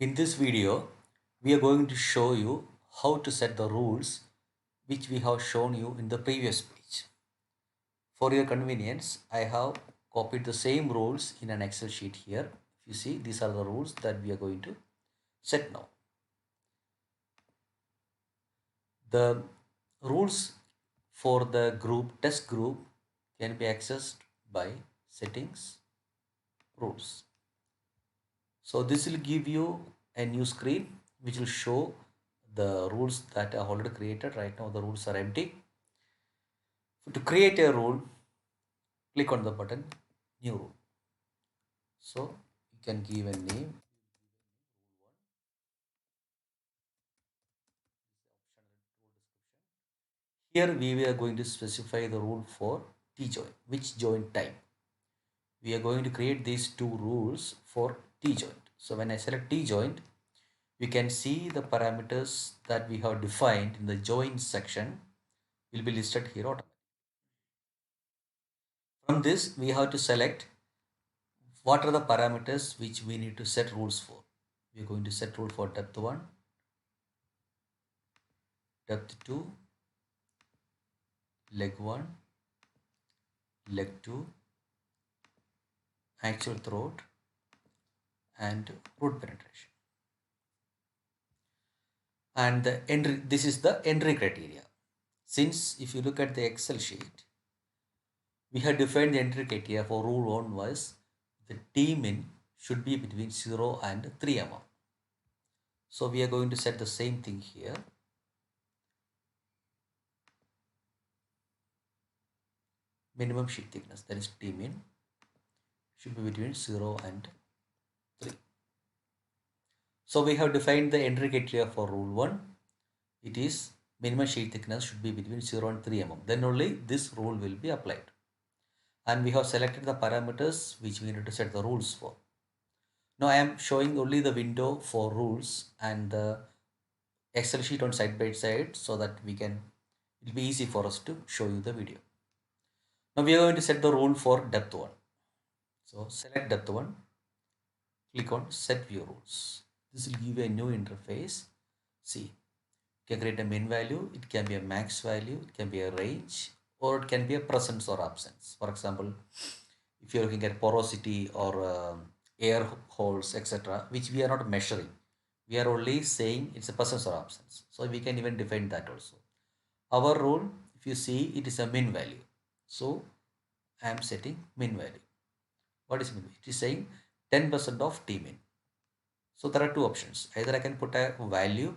In this video, we are going to show you how to set the rules which we have shown you in the previous page. For your convenience, I have copied the same rules in an Excel sheet here. If you see, these are the rules that we are going to set now. The rules for the test group can be accessed by settings, rules. So this will give you a new screen which will show the rules that are already created. Right now the rules are empty. To create a rule, click on the button new rule. So you can give a name. Here we are going to specify the rule for T-join, which join type. We are going to create these two rules for T-joint. So when I select T-joint, we can see the parameters that we have defined in the join section will be listed here automatically. From this, we have to select what are the parameters which we need to set rules for. We are going to set rule for depth 1, depth 2, leg 1, leg 2, actual throat, and root penetration. And the entry, this is the entry criteria. Since if you look at the Excel sheet, we have defined the entry criteria for rule 1 was the T min should be between 0 and 3 mm. So we are going to set the same thing here. Minimum sheet thickness, that is T min, should be between 0 and 3. So we have defined the entry criteria for rule 1. It is minimum sheet thickness should be between 0 and 3 mm. Then only this rule will be applied. And we have selected the parameters which we need to set the rules for. Now I am showing only the window for rules and the Excel sheet on side by side so that it will be easy for us to show you the video. Now we are going to set the rule for depth 1. So select depth 1, click on set view rules. This will give you a new interface. See, you can create a min value, it can be a max value, it can be a range, or it can be a presence or absence. For example, if you're looking at porosity or air holes, etc., which we are not measuring, we are only saying it's a presence or absence. So we can even define that also. Our rule, if you see, it is a min value. So I am setting min value. What is min? It is saying 10% of T min. So there are two options. Either I can put a value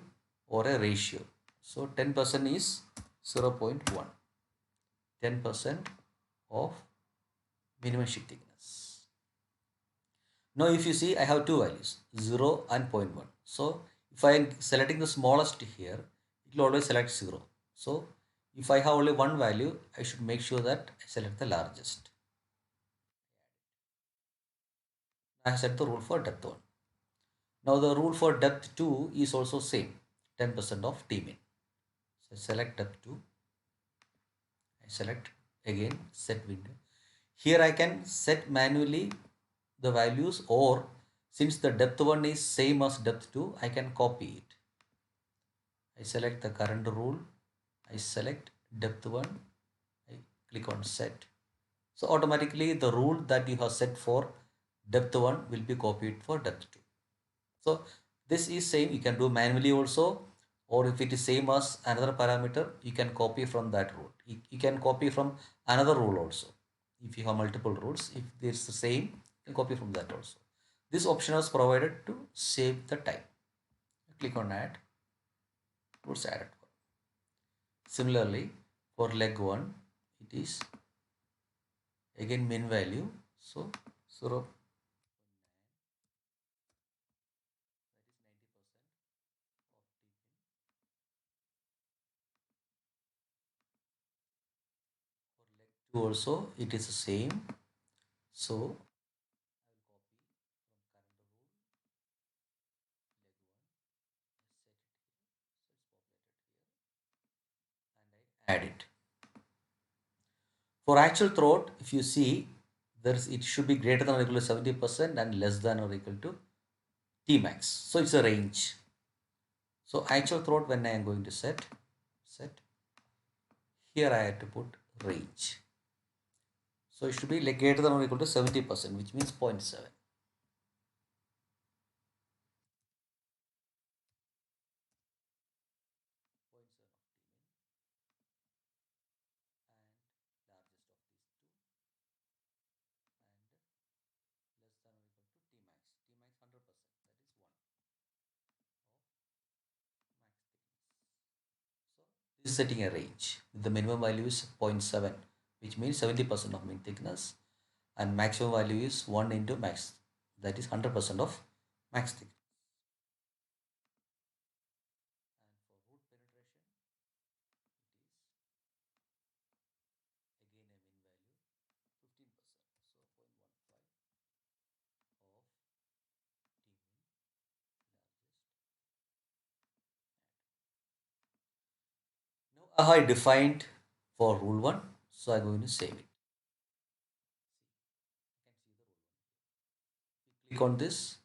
or a ratio. So 10% is 0.1. 10% of minimum sheet thickness. Now if you see, I have two values, 0 and 0.1. So if I am selecting the smallest here, it will always select 0. So if I have only one value, I should make sure that I select the largest. I have set the rule for depth 1. Now the rule for depth 2 is also same, 10% of T min. So select depth 2. I select again set window. Here I can set manually the values, or since the depth 1 is same as depth 2, I can copy it. I select the current rule. I select depth 1. I click on set. So automatically the rule that you have set for depth 1 will be copied for depth 2. So this is same, you can do manually also, or if it is same as another parameter, you can copy from that rule. You can copy from another rule also. If you have multiple rules, if it's the same, you can copy from that also. This option is provided to save the time. Click on add, rules added. Similarly, for leg 1, it is again min value. So 0, that is 90% of T min. For leg 2 also, it is the same. So I will copy from current rule leg 1, set it here, so it's populated here, and I add it. For actual throat, if you see, it should be greater than or equal to 70% and less than or equal to T max. So it's a range. So actual throat when I am going to set, here I have to put range. So it should be like greater than or equal to 70%, which means 0.7. And largest of these two, and less than or equal to T max. T max 100%, that is 1 of max thickness. So this is setting a range. The minimum value is 0.7, which means 70% of mean thickness, and maximum value is 1 into max, that is 100% of max thickness. And for root penetration, it is again a mean value 15%, so 0.15 of T mean largest atom. Now I defined for rule 1, so I'm going to save it. You can see the rule 1 here. Click on this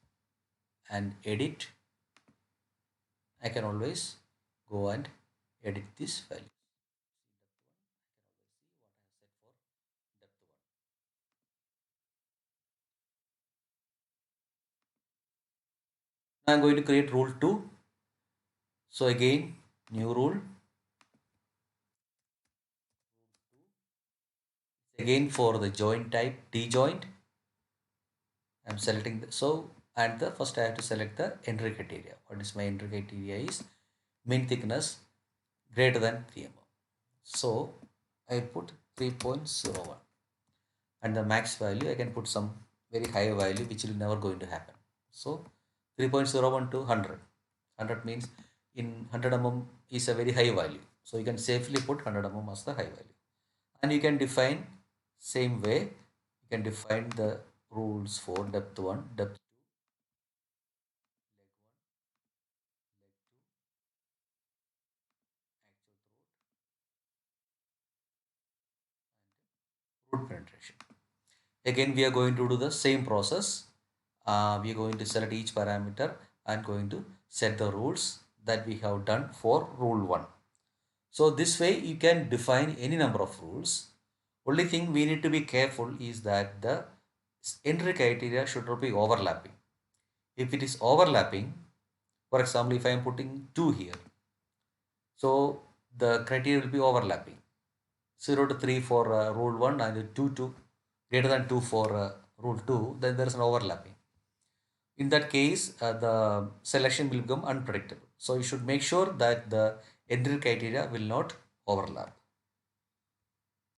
and edit. I can always go and edit this value. See depth 1, I can always see what I have set for depth 1. Now I'm going to create rule 2. So again, new rule. Again for the joint type T joint. I'm selecting so and the first I have to select the entry criteria. What is my entry criteria is mean thickness greater than 3 mm. So I put 3.01, and the max value I can put some very high value which will never going to happen. So 3.01 to 100. 100 means in 100 mm is a very high value. So you can safely put 100 mm as the high value. And you can define same way. You can define the rules for depth 1, depth 2, leg 1, leg 2, actual throat, and root penetration. Again, we are going to do the same process. We are going to select each parameter and going to set the rules that we have done for rule 1. So this way you can define any number of rules. Only thing we need to be careful is that the entry criteria should not be overlapping. If it is overlapping, for example, if I am putting 2 here, so the criteria will be overlapping. 0 to 3 for rule 1 and 2 to greater than 2 for rule 2, then there is an overlapping. In that case, the selection will become unpredictable. So you should make sure that the entry criteria will not overlap.